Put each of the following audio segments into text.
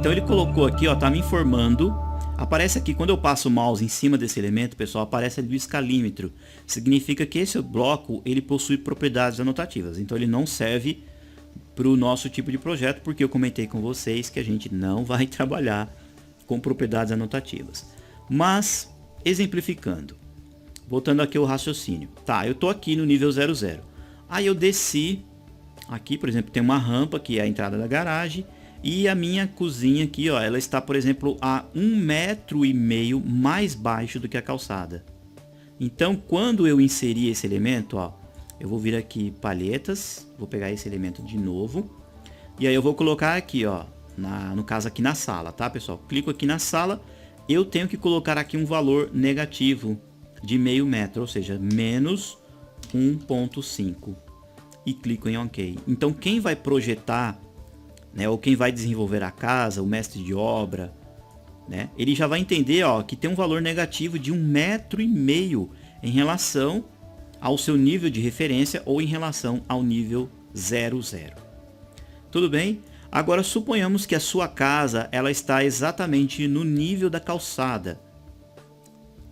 Então ele colocou aqui, ó, tá me informando. Aparece aqui, quando eu passo o mouse em cima desse elemento, pessoal, aparece ali o escalímetro. Significa que esse bloco, ele possui propriedades anotativas. Então ele não serve para o nosso tipo de projeto, porque eu comentei com vocês que a gente não vai trabalhar com propriedades anotativas. Mas, exemplificando, voltando aqui ao raciocínio. Tá, eu tô aqui no nível 00. Aí eu desci, aqui por exemplo tem uma rampa que é a entrada da garagem, e a minha cozinha aqui, ó, ela está por exemplo a 1,5 m mais baixo do que a calçada. Então quando eu inserir esse elemento, ó, eu vou vir aqui palhetas, vou pegar esse elemento de novo, e aí eu vou colocar aqui, ó, no caso aqui na sala, tá pessoal? Clico aqui na sala, eu tenho que colocar aqui um valor negativo de meio metro, ou seja, menos 1,5, e clico em OK. Então quem vai projetar, né, ou quem vai desenvolver a casa, o mestre de obra, né, ele já vai entender, ó, que tem um valor negativo de 1,5 m em relação ao seu nível de referência ou em relação ao nível 00. Tudo bem? Agora suponhamos que a sua casa ela está exatamente no nível da calçada,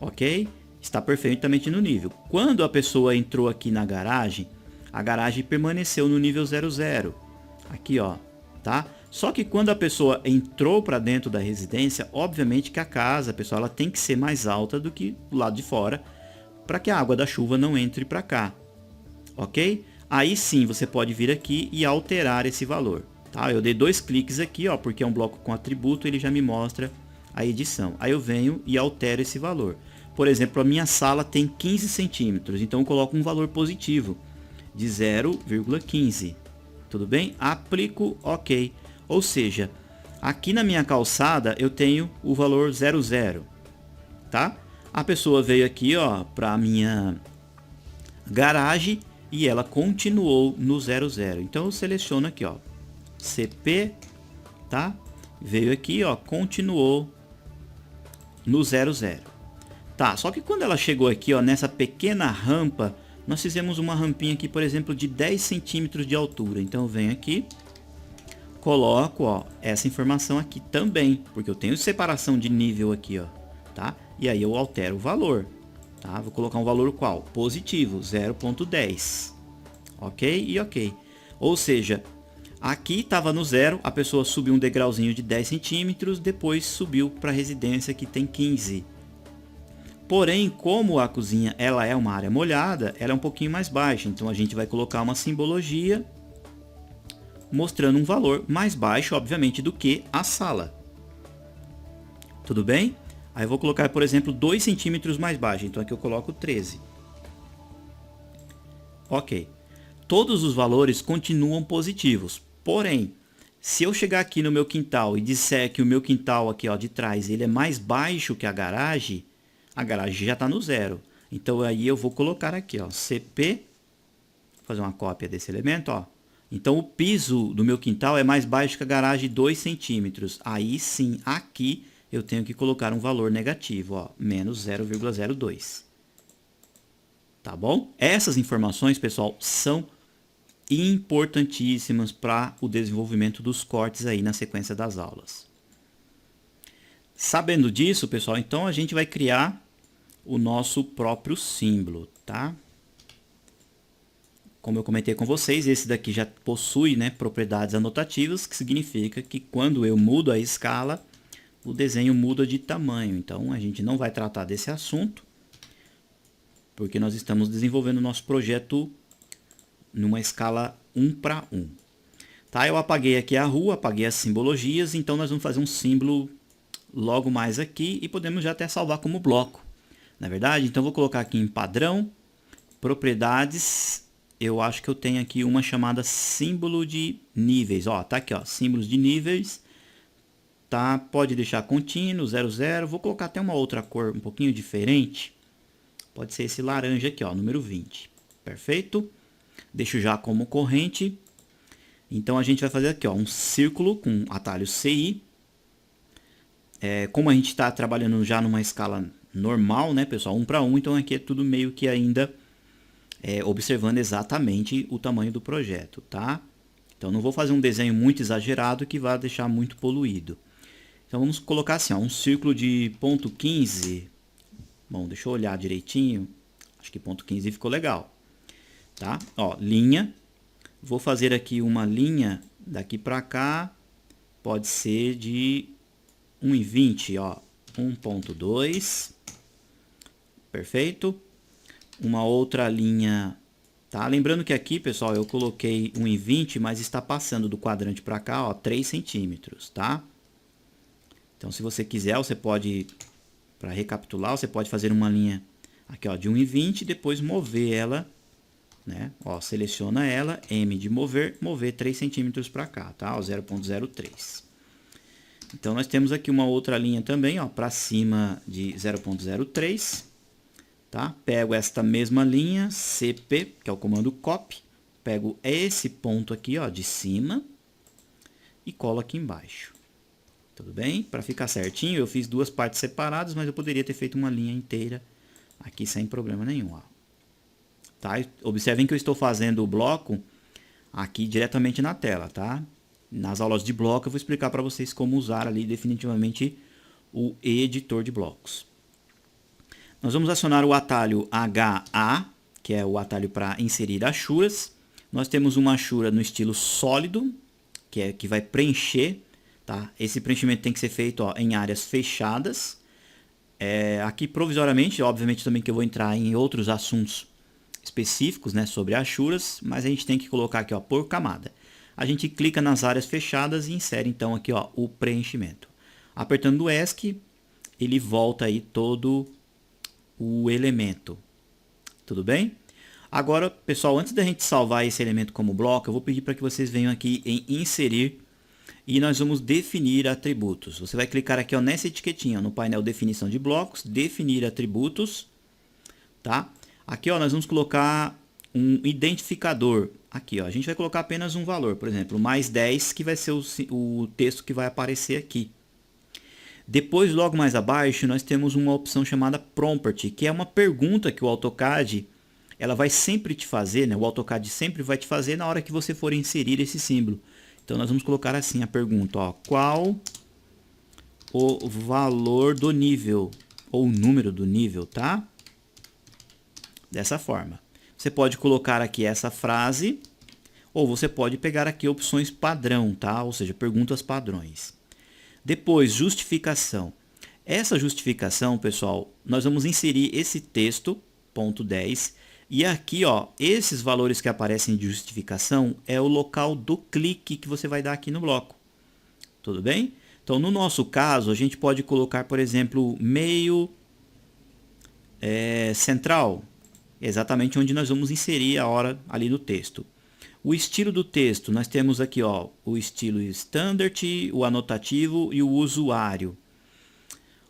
ok? Está perfeitamente no nível. Quando a pessoa entrou aqui na garagem, a garagem permaneceu no nível 00. Aqui, ó, tá? Só que quando a pessoa entrou para dentro da residência, obviamente que a casa, pessoal, ela tem que ser mais alta do que o lado de fora, para que a água da chuva não entre para cá, ok? Aí sim você pode vir aqui e alterar esse valor, tá? Eu dei 2 cliques aqui, ó, porque é um bloco com atributo, ele já me mostra a edição. Aí eu venho e altero esse valor. Por exemplo, a minha sala tem 15 centímetros, então eu coloco um valor positivo de 0,15. Tudo bem? Aplico OK. Ou seja, aqui na minha calçada eu tenho o valor 00, tá? A pessoa veio aqui, ó, para a minha garagem e ela continuou no 00. Então eu seleciono aqui, ó, CP, tá? Veio aqui, ó, continuou no 00. Tá, só que quando ela chegou aqui, ó, nessa pequena rampa, nós fizemos uma rampinha aqui, por exemplo, de 10 centímetros de altura. Então eu venho aqui, coloco, ó, essa informação aqui também, porque eu tenho separação de nível aqui, ó, tá? E aí eu altero o valor, tá? Vou colocar um valor qual? Positivo, 0,10. Ok e ok. Ou seja, aqui estava no 0, a pessoa subiu um degrauzinho de 10 centímetros, depois subiu para a residência que tem 15. Porém, como a cozinha ela é uma área molhada, ela é um pouquinho mais baixa. Então a gente vai colocar uma simbologia mostrando um valor mais baixo, obviamente, do que a sala. Tudo bem? Aí eu vou colocar, por exemplo, 2 centímetros mais baixo. Então aqui eu coloco 13. Ok. Todos os valores continuam positivos. Porém, se eu chegar aqui no meu quintal e disser que o meu quintal aqui, ó, de trás ele é mais baixo que a garagem já está no 0. Então aí eu vou colocar aqui, ó, CP, vou fazer uma cópia desse elemento, ó. Então o piso do meu quintal é mais baixo que a garagem 2 centímetros. Aí sim, aqui eu tenho que colocar um valor negativo, ó, menos 0,02. Tá bom? Essas informações, pessoal, são importantíssimas para o desenvolvimento dos cortes aí na sequência das aulas. Sabendo disso, pessoal, então a gente vai criar o nosso próprio símbolo, tá? Como eu comentei com vocês, esse daqui já possui, né, propriedades anotativas, que significa que quando eu mudo a escala, o desenho muda de tamanho. Então a gente não vai tratar desse assunto, porque nós estamos desenvolvendo o nosso projeto numa escala 1:1. Tá, eu apaguei aqui a rua, apaguei as simbologias, então nós vamos fazer um símbolo logo mais aqui e podemos já até salvar como bloco. Na verdade, então vou colocar aqui em padrão, propriedades, eu acho que eu tenho aqui uma chamada símbolo de níveis. Ó, tá aqui, ó, símbolos de níveis, tá? Pode deixar contínuo, 00, vou colocar até uma outra cor um pouquinho diferente. Pode ser esse laranja aqui, ó, número 20. Perfeito? Deixo já como corrente. Então a gente vai fazer aqui, ó, um círculo com atalho CI. Como a gente está trabalhando já numa escala normal, né, pessoal, 1:1, então aqui é tudo meio que ainda observando exatamente o tamanho do projeto, tá? Então não vou fazer um desenho muito exagerado que vai deixar muito poluído. Então vamos colocar assim, ó, um círculo de ponto 15. Bom, deixa eu olhar direitinho. Acho que ponto 15 ficou legal. Tá? Ó, linha. Vou fazer aqui uma linha daqui para cá. Pode ser de 1,20, ó. 1,2. Perfeito. Uma outra linha, tá? Lembrando que aqui, pessoal, eu coloquei 1,20, mas está passando do quadrante para cá, ó, 3 centímetros, tá? Então, se você quiser, você pode, para recapitular, você pode fazer uma linha aqui, ó, de 1,20 e depois mover ela, né? Ó, seleciona ela, M de mover, mover 3 centímetros para cá, tá? Ó, 0,03. Então, nós temos aqui uma outra linha também, ó, para cima de 0,03. Tá? Pego esta mesma linha, CP, que é o comando copy, pego esse ponto aqui, ó, de cima e colo aqui embaixo. Tudo bem? Para ficar certinho, eu fiz duas partes separadas, mas eu poderia ter feito uma linha inteira aqui sem problema nenhum. Ó. Tá? Observem que eu estou fazendo o bloco aqui diretamente na tela. Tá? Nas aulas de bloco eu vou explicar para vocês como usar ali definitivamente o editor de blocos. Nós vamos acionar o atalho HA, que é o atalho para inserir achuras. Nós temos uma achura no estilo sólido, que vai preencher. Tá? Esse preenchimento tem que ser feito, ó, em áreas fechadas. Aqui provisoriamente, obviamente também que eu vou entrar em outros assuntos específicos, né, sobre achuras, mas a gente tem que colocar aqui, ó, por camada. A gente clica nas áreas fechadas e insere então aqui, ó, o preenchimento. Apertando o ESC, ele volta aí todo o elemento. Tudo bem? Agora, pessoal, antes da gente salvar esse elemento como bloco, eu vou pedir para que vocês venham aqui em inserir e nós vamos definir atributos. Você vai clicar aqui, ó, nessa etiquetinha, ó, no painel definição de blocos, definir atributos, tá? Aqui, ó, nós vamos colocar um identificador. Aqui, ó, a gente vai colocar apenas um valor, por exemplo, mais 10, que vai ser o texto que vai aparecer aqui. Depois, logo mais abaixo, nós temos uma opção chamada Prompt, que é uma pergunta que o AutoCAD ela vai sempre te fazer, né? O AutoCAD sempre vai te fazer na hora que você for inserir esse símbolo. Então, nós vamos colocar assim a pergunta, ó, qual o valor do nível, ou o número do nível, tá? Dessa forma. Você pode colocar aqui essa frase, ou você pode pegar aqui opções padrão, tá? Ou seja, perguntas padrões. Depois, justificação. Essa justificação, pessoal, nós vamos inserir esse texto, ponto 10, e aqui, ó, esses valores que aparecem de justificação é o local do clique que você vai dar aqui no bloco. Tudo bem? Então, no nosso caso, a gente pode colocar, por exemplo, meio central, exatamente onde nós vamos inserir a hora ali no texto. O estilo do texto, nós temos aqui, ó, o estilo standard, o anotativo e o usuário.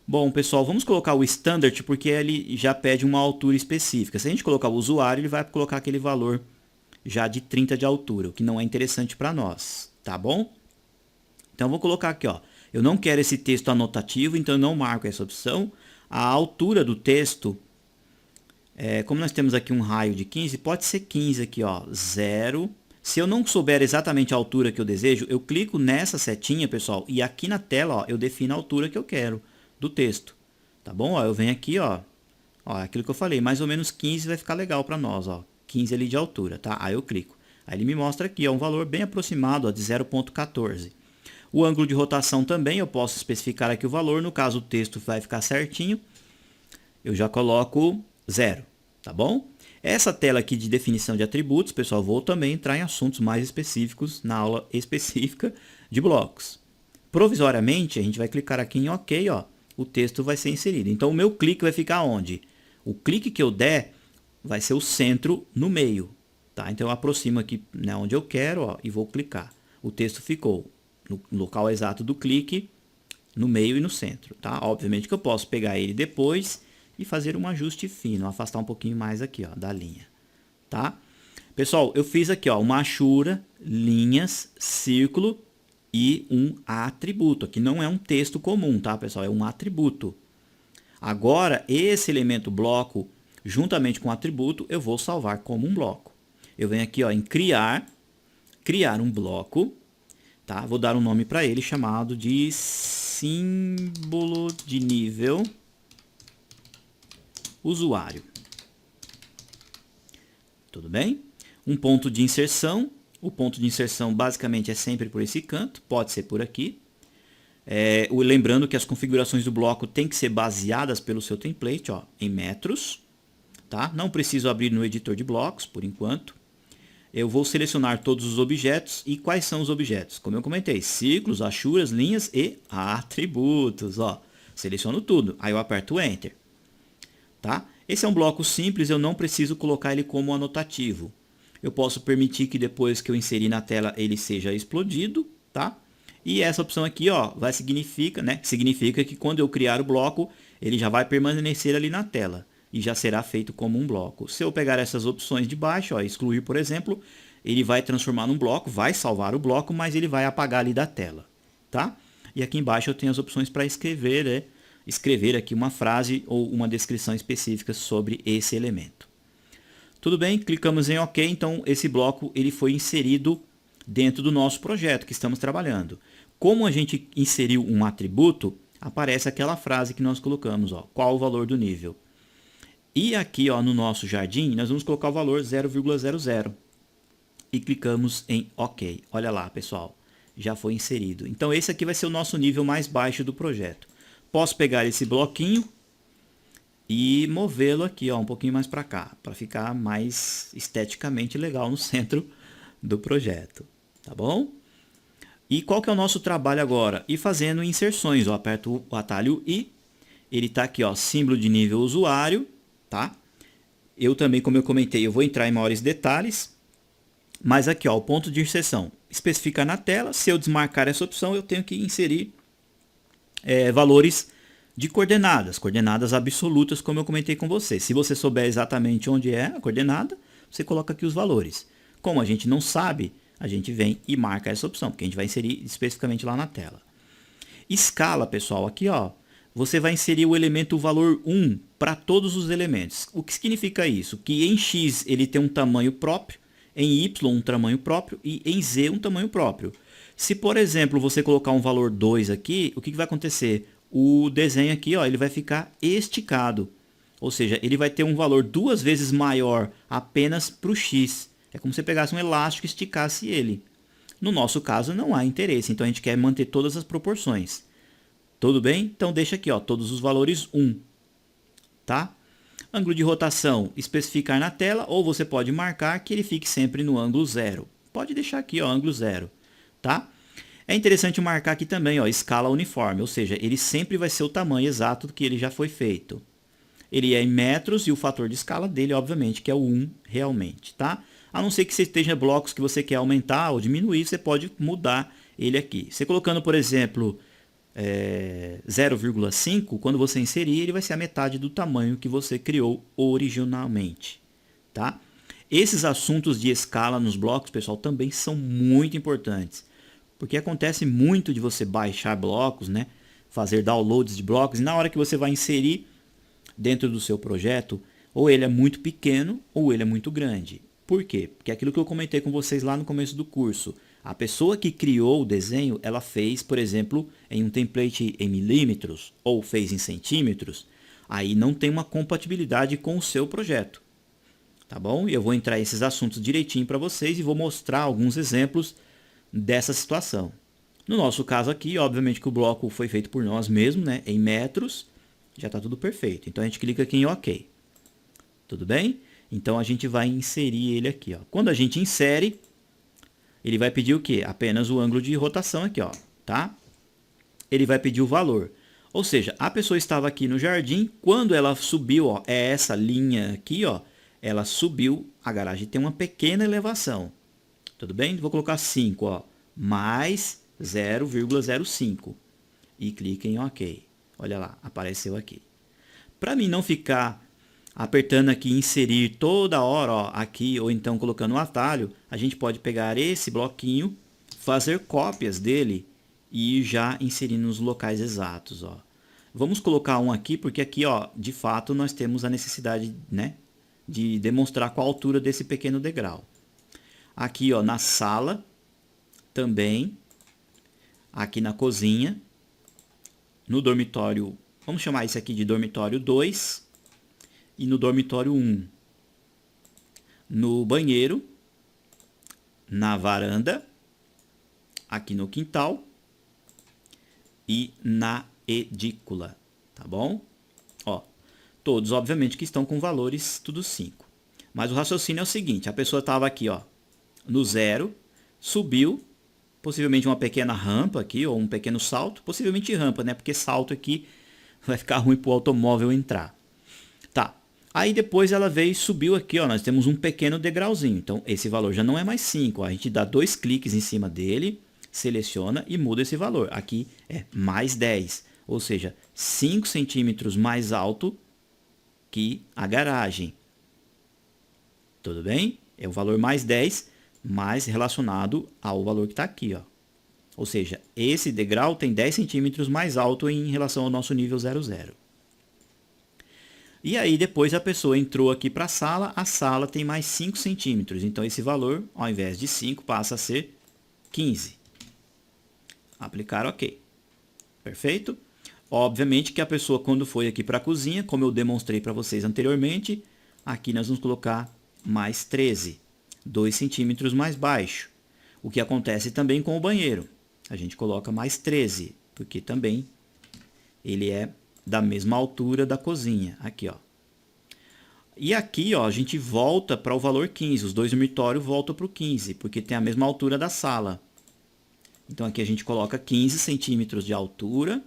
Bom, pessoal, vamos colocar o standard porque ele já pede uma altura específica. Se a gente colocar o usuário, ele vai colocar aquele valor já de 30 de altura, o que não é interessante para nós, tá bom? Então, vou colocar aqui, ó, eu não quero esse texto anotativo, então eu não marco essa opção. A altura do texto, como nós temos aqui um raio de 15, pode ser 15 aqui, ó, 0. Se eu não souber exatamente a altura que eu desejo, eu clico nessa setinha, pessoal, e aqui na tela, ó, eu defino a altura que eu quero do texto. Tá bom? Ó, eu venho aqui, ó, aquilo que eu falei, mais ou menos 15 vai ficar legal para nós, ó, 15 ali de altura, tá? Aí eu clico. Aí ele me mostra aqui, ó, um valor bem aproximado, ó, de 0,14. O ângulo de rotação também, eu posso especificar aqui o valor, no caso o texto vai ficar certinho, eu já coloco 0, tá bom? Essa tela aqui de definição de atributos, pessoal, vou também entrar em assuntos mais específicos na aula específica de blocos. Provisoriamente, a gente vai clicar aqui em OK, ó, o texto vai ser inserido. Então, o meu clique vai ficar onde? O clique que eu der vai ser o centro no meio, tá? Então, eu aproximo aqui, né, onde eu quero, ó, e vou clicar. O texto ficou no local exato do clique, no meio e no centro, tá? Obviamente que eu posso pegar ele depois e fazer um ajuste fino, afastar um pouquinho mais aqui, ó, da linha, tá? Pessoal, eu fiz aqui, ó, uma achura, linhas, círculo e um atributo. Aqui não é um texto comum, tá, pessoal? É um atributo. Agora, esse elemento bloco, juntamente com o atributo, eu vou salvar como um bloco. Eu venho aqui, ó, em criar um bloco, tá? Vou dar um nome para ele chamado de símbolo de nível usuário. Tudo bem? Um ponto de inserção. O ponto de inserção basicamente é sempre por esse canto, pode ser por aqui. Lembrando que as configurações do bloco têm que ser baseadas pelo seu template, ó, em metros. Tá? Não preciso abrir no editor de blocos por enquanto. Eu vou selecionar todos os objetos. E quais são os objetos? Como eu comentei, círculos, achuras, linhas e atributos. Ó. Seleciono tudo, aí eu aperto Enter. Tá? Esse é um bloco simples, eu não preciso colocar ele como anotativo. Eu posso permitir que depois que eu inserir na tela ele seja explodido. Tá? E essa opção aqui ó, significa que quando eu criar o bloco, ele já vai permanecer ali na tela. E já será feito como um bloco. Se eu pegar essas opções de baixo, ó, excluir por exemplo, ele vai transformar num bloco, vai salvar o bloco, mas ele vai apagar ali da tela. Tá? E aqui embaixo eu tenho as opções para escrever, escrever aqui uma frase ou uma descrição específica sobre esse elemento. Tudo bem? Clicamos em OK, então esse bloco ele foi inserido dentro do nosso projeto que estamos trabalhando. Como a gente inseriu um atributo, aparece aquela frase que nós colocamos, ó, qual o valor do nível. E aqui ó, no nosso jardim, nós vamos colocar o valor 0,00 e clicamos em OK. Olha lá, pessoal, já foi inserido. Então esse aqui vai ser o nosso nível mais baixo do projeto. Posso pegar esse bloquinho e movê-lo aqui ó, um pouquinho mais para cá, para ficar mais esteticamente legal no centro do projeto. Tá bom? E qual que é o nosso trabalho agora? Ir fazendo inserções. Eu aperto o atalho I, ele está aqui ó, símbolo de nível usuário. Tá? Eu também, como eu comentei, eu vou entrar em maiores detalhes, mas aqui ó, o ponto de inserção especifica na tela. Se eu desmarcar essa opção, eu tenho que inserir valores de coordenadas absolutas, como eu comentei com você. Se você souber exatamente onde é a coordenada, você coloca aqui os valores. Como a gente não sabe, a gente vem e marca essa opção, porque a gente vai inserir especificamente lá na tela. Escala, pessoal, aqui ó, você vai inserir o elemento valor 1 para todos os elementos. O que significa isso? Que em X ele tem um tamanho próprio, em Y um tamanho próprio e em Z um tamanho próprio. Se, por exemplo, você colocar um valor 2 aqui, o que vai acontecer? O desenho aqui ó, ele vai ficar esticado. Ou seja, ele vai ter um valor 2 vezes maior apenas para o X. É como se você pegasse um elástico e esticasse ele. No nosso caso não há interesse, então a gente quer manter todas as proporções. Tudo bem? Então deixa aqui ó, todos os valores 1. Tá? Ângulo de rotação, especificar na tela, ou você pode marcar que ele fique sempre no ângulo 0. Pode deixar aqui ó, ângulo 0. Tá? É interessante marcar aqui também ó, escala uniforme, ou seja, ele sempre vai ser o tamanho exato do que ele já foi feito. Ele é em metros e o fator de escala dele, obviamente, que é o 1 realmente. Tá? A não ser que você esteja blocos que você quer aumentar ou diminuir, você pode mudar ele aqui. Você colocando, por exemplo, 0,5, quando você inserir, ele vai ser a metade do tamanho que você criou originalmente. Tá? Esses assuntos de escala nos blocos, pessoal, também são muito importantes. Porque acontece muito de você baixar blocos, né? Fazer downloads de blocos, e na hora que você vai inserir dentro do seu projeto, ou ele é muito pequeno ou ele é muito grande. Por quê? Porque é aquilo que eu comentei com vocês lá no começo do curso. A pessoa que criou o desenho, ela fez, por exemplo, em um template em milímetros ou fez em centímetros. Aí não tem uma compatibilidade com o seu projeto. Tá bom? E eu vou entrar esses assuntos direitinho para vocês e vou mostrar alguns exemplos dessa situação. No nosso caso aqui, obviamente que o bloco foi feito por nós mesmos, né? Em metros, já está tudo perfeito. Então a gente clica aqui em OK. Tudo bem? Então a gente vai inserir ele aqui. Ó. Quando a gente insere, ele vai pedir o quê? Apenas o ângulo de rotação aqui, ó, tá? Ele vai pedir o valor. Ou seja, a pessoa estava aqui no jardim, quando ela subiu, ó, é essa linha aqui, ó, ela subiu, a garagem tem uma pequena elevação. Tudo bem? Vou colocar 5, ó, mais 0,05 e clique em OK. Olha lá, apareceu aqui. Para mim não ficar apertando aqui inserir toda hora, ó, aqui, ou então colocando um atalho, a gente pode pegar esse bloquinho, fazer cópias dele e ir já inserindo nos locais exatos. Ó. Vamos colocar um aqui, porque aqui, ó, de fato, nós temos a necessidade, né, de demonstrar qual a altura desse pequeno degrau. Aqui ó, na sala, também, aqui na cozinha, no dormitório, vamos chamar isso aqui de dormitório 2 e no dormitório 1. No banheiro, na varanda, aqui no quintal e na edícula, tá bom? Ó, todos obviamente que estão com valores tudo 5. Mas o raciocínio é o seguinte, a pessoa estava aqui, ó, no 0, subiu, possivelmente uma pequena rampa aqui, ou um pequeno salto, possivelmente rampa, né? Porque salto aqui vai ficar ruim para o automóvel entrar. Tá, aí depois ela veio e subiu aqui, ó, nós temos um pequeno degrauzinho. Então esse valor já não é mais 5, ó. A gente dá 2 cliques em cima dele, seleciona e muda esse valor. Aqui é mais 10, ou seja, 5 centímetros mais alto que a garagem. Tudo bem? É o valor mais 10, mais relacionado ao valor que está aqui, ó. Ou seja, esse degrau tem 10 centímetros mais alto em relação ao nosso nível 00. E aí depois a pessoa entrou aqui para a sala tem mais 5 centímetros. Então esse valor, ao invés de 5, passa a ser 15. Aplicar OK. Perfeito? Obviamente que a pessoa quando foi aqui para a cozinha, como eu demonstrei para vocês anteriormente, aqui nós vamos colocar mais 13. 2 centímetros mais baixo. O que acontece também com o banheiro. A gente coloca mais 13, porque também ele é da mesma altura da cozinha. Aqui, ó. E aqui, ó, a gente volta para o valor 15. Os dois dormitórios voltam para o 15, porque tem a mesma altura da sala. Então aqui a gente coloca 15 centímetros de altura.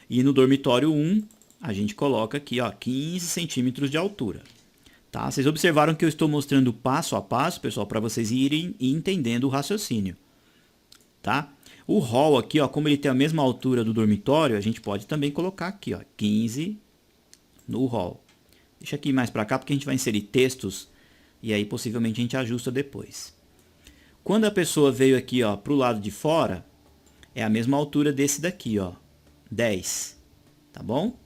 E no dormitório 1, a gente coloca aqui, ó, 15 centímetros de altura. Tá? Vocês observaram que eu estou mostrando passo a passo, pessoal, para vocês irem entendendo o raciocínio. Tá? O hall aqui, ó, como ele tem a mesma altura do dormitório, a gente pode também colocar aqui, ó, 15 no hall. Deixa aqui mais para cá, porque a gente vai inserir textos e aí possivelmente a gente ajusta depois. Quando a pessoa veio aqui, ó, para o lado de fora, é a mesma altura desse daqui, ó, 10. Tá bom?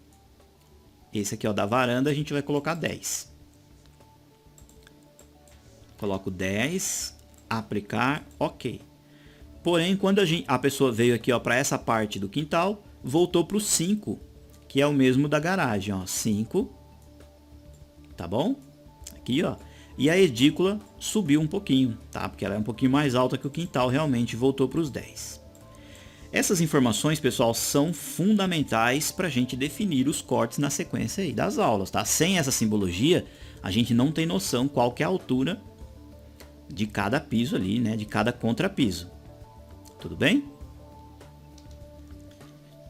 Esse aqui, ó, da varanda, a gente vai colocar 10. Coloco 10, aplicar, OK. Porém, quando a pessoa veio aqui para essa parte do quintal, voltou para o 5, que é o mesmo da garagem. Ó, 5, tá bom? Aqui, ó. E a edícula subiu um pouquinho, tá? Porque ela é um pouquinho mais alta que o quintal, realmente voltou para os 10. Essas informações, pessoal, são fundamentais para a gente definir os cortes na sequência aí das aulas, tá? Sem essa simbologia, a gente não tem noção qual que é a altura de cada piso ali, né? De cada contrapiso. Tudo bem?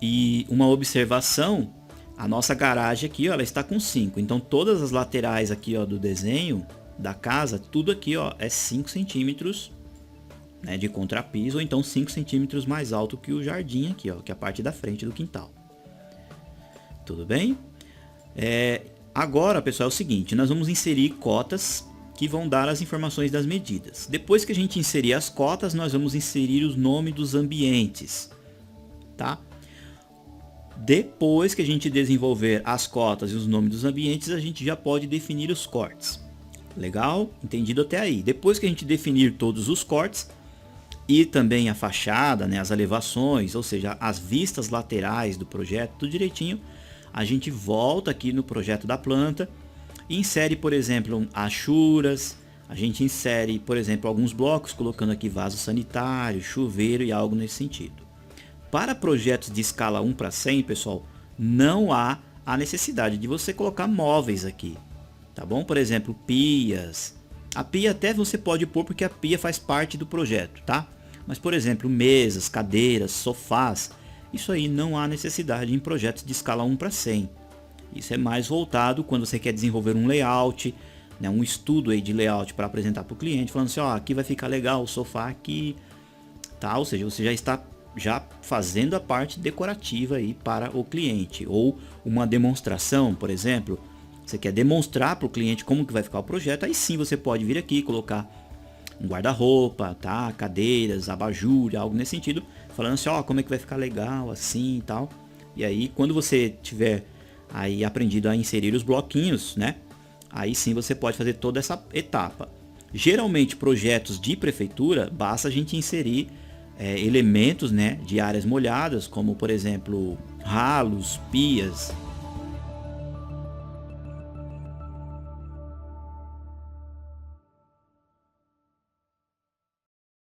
E uma observação, a nossa garagem aqui, ó, ela está com 5. Então todas as laterais aqui, ó, do desenho da casa, tudo aqui, ó, é 5 centímetros, né, de contrapiso, ou então 5 centímetros mais alto que o jardim aqui, ó, que é a parte da frente do quintal. Tudo bem? Agora, pessoal, é o seguinte, nós vamos inserir cotas que vão dar as informações das medidas. Depois que a gente inserir as cotas, nós vamos inserir os nomes dos ambientes, tá? Depois que a gente desenvolver as cotas e os nomes dos ambientes, a gente já pode definir os cortes. Legal? Entendido até aí. Depois que a gente definir todos os cortes e também a fachada, né, as elevações, ou seja, as vistas laterais do projeto, tudo direitinho, a gente volta aqui no projeto da planta e insere, por exemplo, achuras, a gente insere, por exemplo, alguns blocos, colocando aqui vaso sanitário, chuveiro e algo nesse sentido. Para projetos de escala 1 para 100, pessoal, não há a necessidade de você colocar móveis aqui, tá bom? Por exemplo, pias. A pia até você pode pôr porque a pia faz parte do projeto, tá? Mas, por exemplo, mesas, cadeiras, sofás, isso aí não há necessidade em projetos de escala 1 para 100. Isso é mais voltado quando você quer desenvolver um layout, né, um estudo aí de layout para apresentar para o cliente, falando assim, ó, aqui vai ficar legal o sofá aqui, tá? Ou seja, você já está fazendo a parte decorativa aí para o cliente. Ou uma demonstração, por exemplo, você quer demonstrar para o cliente como que vai ficar o projeto, aí sim você pode vir aqui e colocar um guarda-roupa, tá? Cadeiras, abajur, algo nesse sentido, falando assim, ó, como é que vai ficar legal, assim e tal. E aí, quando você tiver aí aprendido a inserir os bloquinhos, né? Aí sim você pode fazer toda essa etapa. Geralmente projetos de prefeitura, basta a gente inserir elementos, né, de áreas molhadas, como por exemplo ralos, pias,